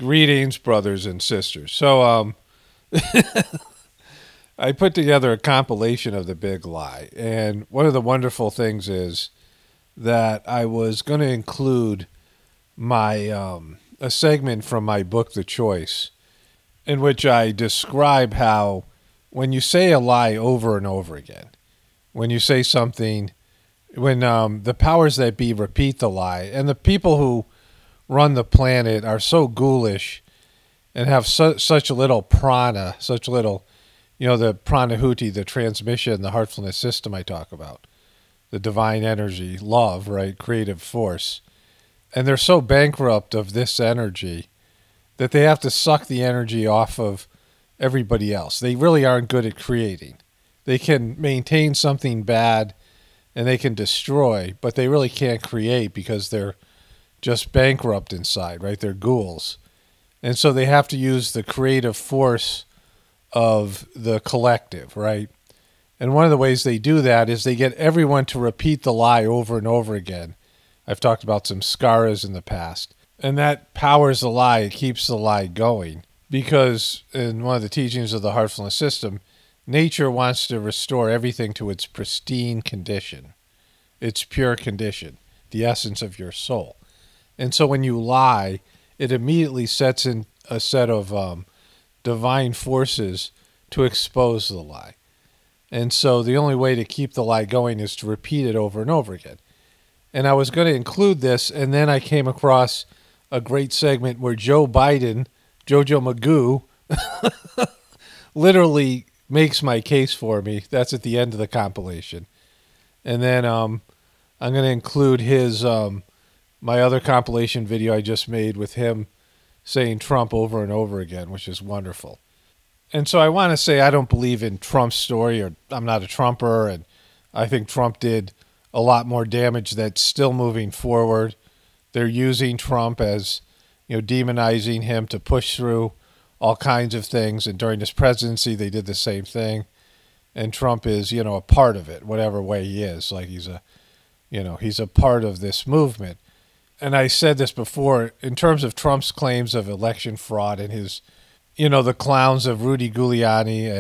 Greetings, brothers and sisters. So, I put together a compilation of the big lie. And one of the wonderful things is that I was going to include my a segment from my book, The Choice, in which I describe how when you say a lie over and over again, when you say something, when the powers that be repeat the lie, and the people who run the planet are so ghoulish and have such little prana, such little, the pranahuti, the transmission, the heartfulness system I talk about, the divine energy, love, right, creative force. And they're so bankrupt of this energy that they have to suck the energy off of everybody else. They really aren't good at creating. They can maintain something bad and they can destroy, but they really can't create because they're just bankrupt inside, right? They're ghouls. And so they have to use the creative force of the collective, right? And one of the ways they do that is they get everyone to repeat the lie over and over again. I've talked about some skaras in the past. And that powers the lie. It keeps the lie going. Because in one of the teachings of the heartfulness system, nature wants to restore everything to its pristine condition, its pure condition, the essence of your soul. And so when you lie, it immediately sets in a set of divine forces to expose the lie. And so the only way to keep the lie going is to repeat it over and over again. And I was going to include this, and then I came across a great segment where Joe Biden, Jojo Magoo, literally makes my case for me. That's at the end of the compilation. And then I'm going to include his my other compilation video I just made with him saying Trump over and over again, which is wonderful. And so I want to say I don't believe in Trump's story, or I'm not a Trumper, and I think Trump did a lot more damage that's still moving forward. They're using Trump as, demonizing him to push through all kinds of things. And during his presidency, they did the same thing. And Trump is, a part of it, whatever way he is. Like he's a part of this movement. And I said this before, in terms of Trump's claims of election fraud and his, the clowns of Rudy Giuliani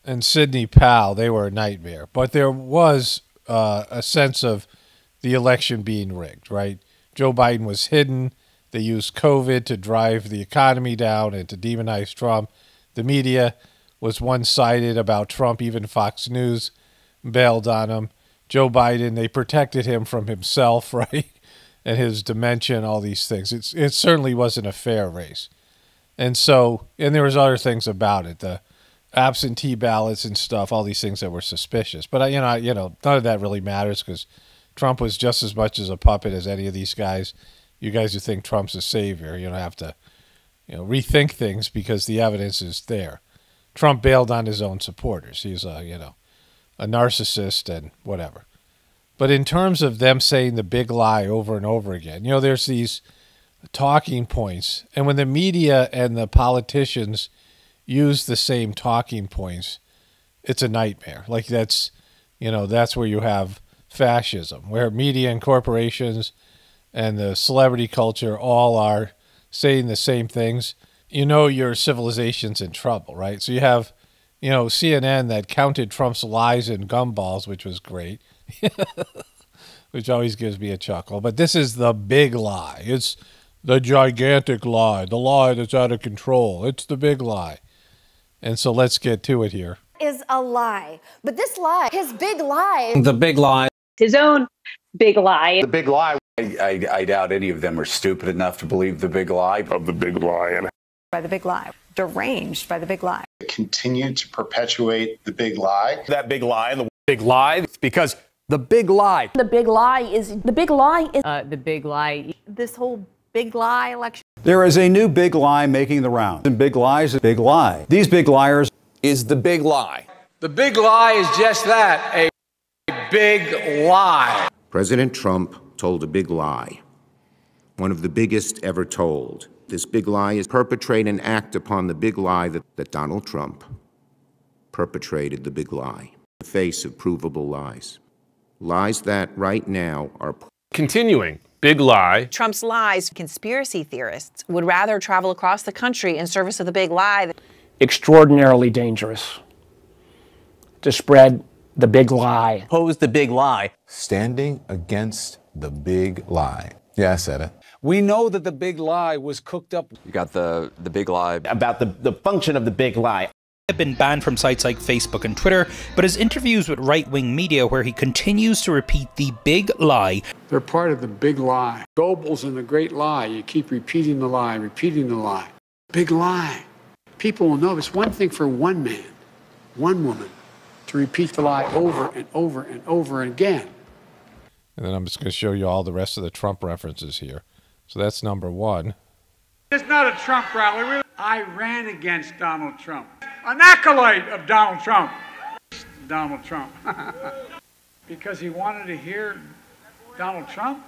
and Sidney Powell, they were a nightmare. But there was a sense of the election being rigged, right? Joe Biden was hidden. They used COVID to drive the economy down and to demonize Trump. The media was one-sided about Trump. Even Fox News bailed on him. Joe Biden, they protected him from himself, right? And his dementia and all these things. It certainly wasn't a fair race. And there was other things about it, the absentee ballots and stuff, all these things that were suspicious. But, none of that really matters because Trump was just as much as a puppet as any of these guys. You guys who think Trump's a savior, have to, rethink things because the evidence is there. Trump bailed on his own supporters. He's a narcissist and whatever. But in terms of them saying the big lie over and over again, there's these talking points. And when the media and the politicians use the same talking points, it's a nightmare. Like that's where you have fascism, where media and corporations and the celebrity culture all are saying the same things. Your civilization's in trouble, right? So you have, CNN that counted Trump's lies in gumballs, which was great. Which always gives me a chuckle. But this is the big lie. It's the gigantic lie, the lie that's out of control. It's the big lie. And so let's get to it here. Is a lie. But this lie, his big lie. The big lie. His own big lie. The big lie. I doubt any of them are stupid enough to believe the big lie. Of the big lie. By the big lie. Deranged by the big lie. Continue to perpetuate the big lie. That big lie and the big lie, because the big lie. The big lie is the big lie is The big lie. This whole big lie election. There is a new big lie making the rounds. And big lies, a big lie. These big liars Is the big lie. The big lie is just that, a big lie. President Trump told a big lie, one of the biggest ever told. This big lie is perpetrate and act upon the big lie that Donald Trump perpetrated the big lie in the face of provable lies. Lies that right now are Continuing big lie. Trump's lies. Conspiracy theorists would rather travel across the country in service of the big lie. Extraordinarily dangerous to spread the big lie. Oppose the big lie. Standing against the big lie. Yeah, I said it. We know that the big lie was cooked up. You got the big lie. About the function of the big lie. Have been banned from sites like Facebook and Twitter, but his interviews with right-wing media where he continues to repeat the big lie. They're part of the big lie. Goebbels and the great lie. You keep repeating the lie, repeating the lie. Big lie. People will know it's one thing for one man, one woman, to repeat the lie over and over and over again. And then I'm just going to show you all the rest of the Trump references here. So that's number one. It's not a Trump rally. I ran against Donald Trump. An acolyte of Donald Trump. Donald Trump. Because he wanted to hear Donald Trump?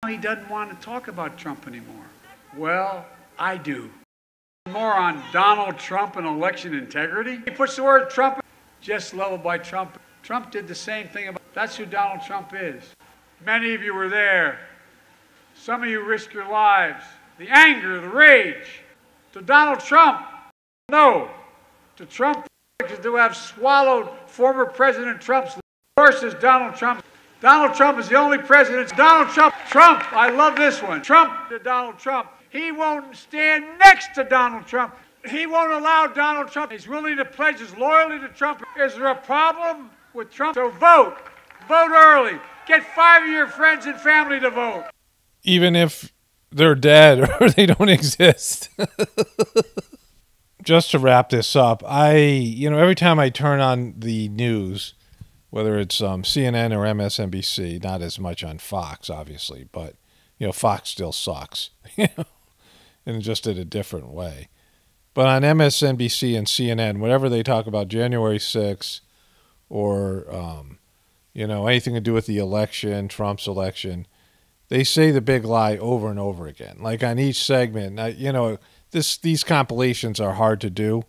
He doesn't want to talk about Trump anymore. Well, I do. More on Donald Trump and election integrity. He puts the word Trump, just leveled by Trump. Trump did the same thing. That's who Donald Trump is. Many of you were there. Some of you risked your lives. The anger, the rage. To Donald Trump, no. To Trump, to have swallowed former President Trump's horses, Donald Trump. Donald Trump is the only president. Donald Trump, I love this one. Trump to Donald Trump. He won't stand next to Donald Trump. He won't allow Donald Trump. He's willing to pledge his loyalty to Trump. Is there a problem with Trump? So vote. Vote early. Get 5 of your friends and family to vote. Even if they're dead or they don't exist. Just to wrap this up, every time I turn on the news, whether it's CNN or MSNBC, not as much on Fox, obviously, but, Fox still sucks, and just in a different way. But on MSNBC and CNN, whatever they talk about January 6th or, anything to do with the election, Trump's election, they say the big lie over and over again. Like on each segment, these compilations are hard to do.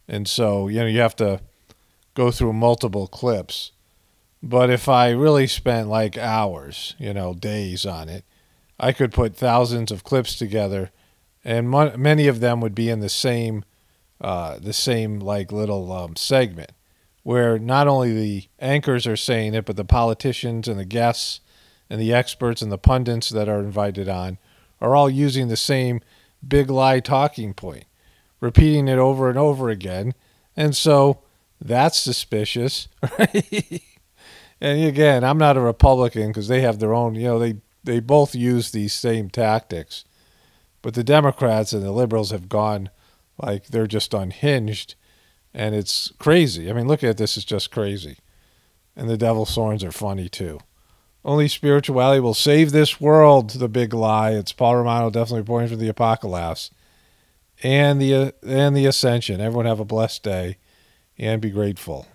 And so, you have to go through multiple clips. But if I really spent like hours, days on it, I could put thousands of clips together, and many of them would be in the same like little segment, where not only the anchors are saying it, but the politicians and the guests and the experts and the pundits that are invited on are all using the same big lie talking point, repeating it over and over again. And so that's suspicious, right? And again, I'm not a Republican because they have their own, they both use these same tactics. But the Democrats and the liberals have gone like they're just unhinged, and it's crazy. I mean, look at this, it's just crazy. And the devil's horns are funny too. Only spirituality will save this world, the big lie. It's Paul Romano, definitely reporting for the Apocalaughs and the Ascension. Everyone have a blessed day and be grateful.